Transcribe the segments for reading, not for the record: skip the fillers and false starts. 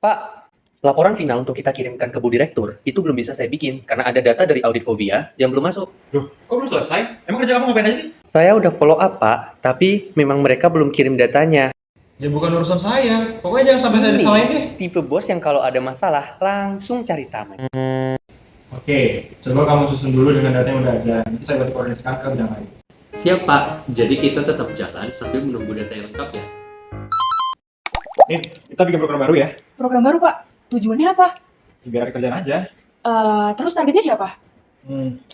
Pak, laporan final untuk kita kirimkan ke Bu Direktur itu belum bisa saya bikin karena ada data dari audit fobia yang belum masuk. Loh, kok belum selesai? Emang kerja kamu ngapain aja sih? Saya udah follow up, Pak, tapi memang mereka belum kirim datanya. Ya bukan urusan saya. Pokoknya jangan sampai saya disalahin deh. Tipe bos yang kalau ada masalah langsung cari tamu. Oke, coba kamu susun dulu dengan data yang udah ada. Nanti saya bantu koordinasikan ke bidang lain. Siap, Pak. Jadi kita tetap jalan sambil menunggu data yang lengkap ya. Nih, kita bikin program baru ya. Program baru, Pak. Tujuannya apa? Biar ada kerjaan aja. Terus targetnya siapa?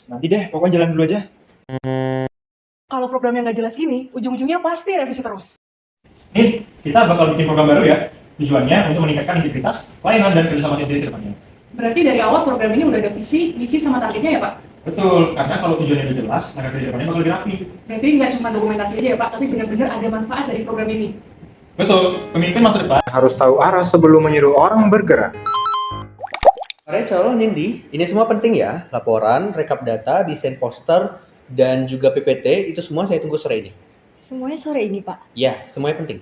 Nanti deh, pokoknya jalan dulu aja. Kalau programnya nggak jelas gini, ujung-ujungnya pasti revisi terus. Nih, kita bakal bikin program baru ya. Tujuannya untuk meningkatkan integritas, pelayanan, dan kerjasama tim di depannya. Berarti dari awal program ini udah ada visi, misi sama targetnya ya, Pak? Betul, karena kalau tujuannya udah jelas, langkah kerja depannya bakal lebih rapi. Berarti nggak cuma dokumentasi aja ya, Pak, tapi benar-benar ada manfaat dari program ini. Betul, pemimpin masa depan Harus tahu arah sebelum menyuruh orang bergerak. Rachel, Nindi, ini semua penting ya. Laporan, rekap data, desain poster, dan juga PPT, itu semua saya tunggu sore ini. Semuanya sore ini, Pak. Ya, semuanya penting.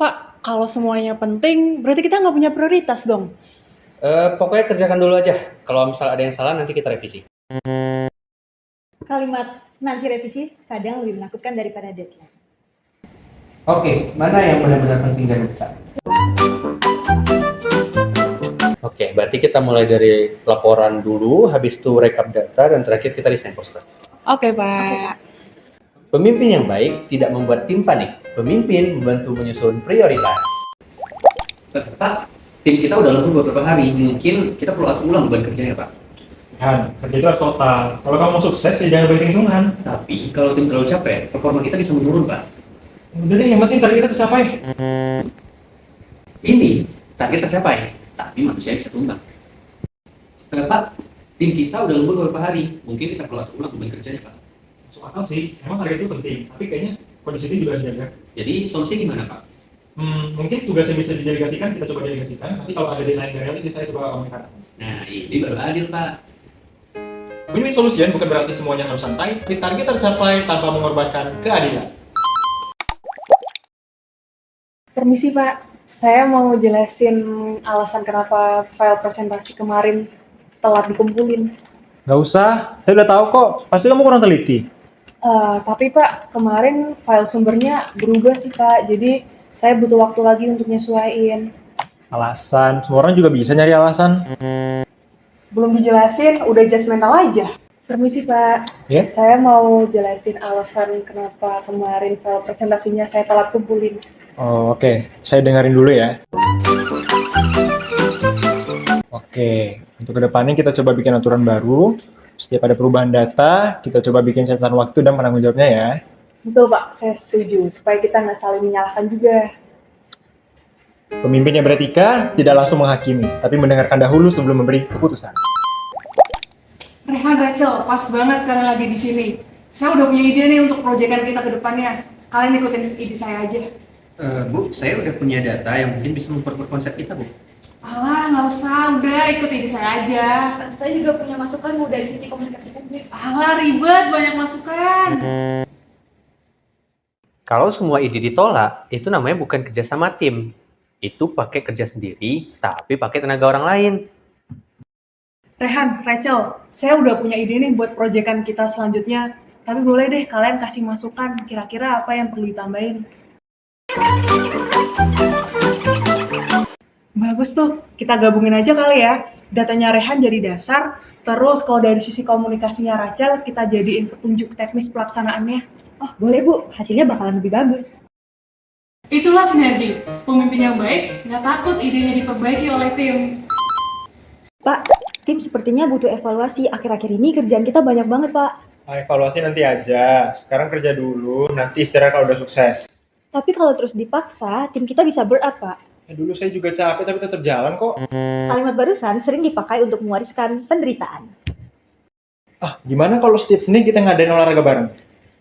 Pak, kalau semuanya penting, berarti kita nggak punya prioritas dong. Pokoknya kerjakan dulu aja. Kalau misalnya ada yang salah, nanti kita revisi. Kalimat nanti revisi kadang lebih menakutkan daripada deadline. Oke, mana yang benar-benar penting dan besar? Oke, berarti kita mulai dari laporan dulu, habis itu rekap data, dan terakhir kita desain poster. Oke, Pak. Pemimpin yang baik tidak membuat tim panik. Pemimpin membantu menyusun prioritas. Pak, tim kita udah lembur beberapa hari. Mungkin kita perlu atur ulang beban kerjanya, Pak. kan, kerja itu harus total. Kalau kamu mau sukses, ya jangan berhitung-hitungan. Tapi kalau tim terlalu capek, performa kita bisa menurun, Pak. Udah deh, yang penting target kita tercapai. Ini target tercapai, tapi manusia bisa tumbang. Pak, tim kita udah lembur beberapa hari. Mungkin kita perlu atur ulang beban kerjanya, Pak. Masuk akal sih, emang target itu penting. Tapi kayaknya kondisi itu juga harus dijaga. Jadi solusinya gimana, Pak? Mungkin tugas yang bisa didelegasikan, kita coba delegasikan. Nanti kalau ada deadline yang realistis, saya coba komunikasi. Nah, ini baru adil, Pak. Win-win solution bukan berarti semuanya harus santai, tapi target tercapai tanpa mengorbankan keadilan. Permisi, Pak. Saya mau jelasin alasan kenapa file presentasi kemarin telat dikumpulin. Nggak usah, saya udah tahu kok. Pasti kamu kurang teliti. Tapi Pak, kemarin file sumbernya berubah sih Pak, jadi saya butuh waktu lagi untuk nyesuaiin. Alasan, semua orang juga bisa nyari alasan. Belum dijelasin, udah judgmental aja. Permisi Pak, Ya? saya mau jelasin alasan kenapa kemarin file presentasinya saya telat kumpulin. Oh, oke. Saya dengerin dulu ya. Oke, untuk kedepannya kita coba bikin aturan baru. Setiap ada perubahan data, kita coba bikin catatan waktu dan penanggung jawabnya ya. Betul Pak, saya setuju, supaya kita nggak saling menyalahkan juga. Pemimpin yang beretika tidak langsung menghakimi, tapi mendengarkan dahulu sebelum memberi keputusan. Rehan, Rachel, pas banget kalian lagi di sini. Saya udah punya ide nih untuk proyekan kita ke depannya. Kalian ikutin ide saya aja. Bu, saya udah punya data yang mungkin bisa memperkuat konsep kita, Bu. Alah, nggak usah, udah ikut ide saya aja. Saya juga punya masukan Bu dari sisi komunikasi publik. Alah, ribet, banyak masukan. Kalau semua ide ditolak, itu namanya bukan kerja sama tim. Itu pakai kerja sendiri, tapi pakai tenaga orang lain. Rehan, Rachel, saya udah punya ide nih buat proyekan kita selanjutnya. Tapi boleh deh kalian kasih masukan, kira-kira apa yang perlu ditambahin. Bagus tuh, kita gabungin aja kali ya. Datanya Rehan jadi dasar, terus kalau dari sisi komunikasinya Rachel, kita jadiin petunjuk teknis pelaksanaannya. Oh, boleh Bu, hasilnya bakalan lebih bagus. Itulah sinergi. Pemimpin yang baik nggak takut idenya diperbaiki oleh tim. Pak, tim sepertinya butuh evaluasi. Akhir-akhir ini kerjaan kita banyak banget, Pak. Evaluasi nanti aja. Sekarang kerja dulu, nanti istirahat kalau udah sukses. Tapi kalau terus dipaksa, tim kita bisa burnout, Pak. Dulu saya juga capek tapi tetap jalan kok. Kalimat barusan sering dipakai untuk mewariskan penderitaan. Gimana kalau setiap Senin kita ngadain olahraga bareng?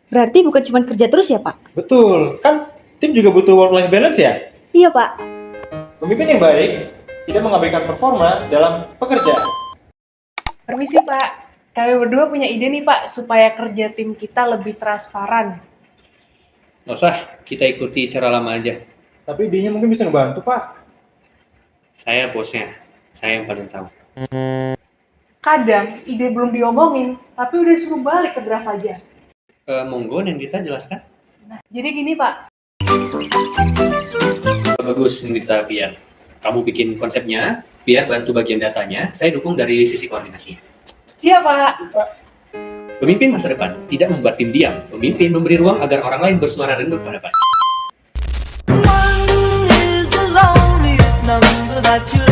Berarti bukan cuma kerja terus ya, Pak? Betul, kan tim juga butuh work-life balance ya? Iya, Pak. Pemimpin yang baik tidak mengabaikan performa dalam pekerjaan. Permisi Pak, kami berdua punya ide nih Pak, supaya kerja tim kita lebih transparan. Nggak usah, kita ikuti cara lama aja. Tapi idenya mungkin bisa ngebantu, Pak. Saya bosnya, saya yang paling tahu. Kadang ide belum diomongin, tapi udah suruh balik ke draft aja. Monggo Nindita jelaskan. Jadi gini Pak, Bagus Nindita, biar kamu bikin konsepnya, biar bantu bagian datanya, saya dukung dari sisi koordinasi. siap Pak. Pemimpin masa depan tidak membuat tim diam. Pemimpin memberi ruang agar orang lain bersuara dan berpendapat. One is the loneliest number that you'll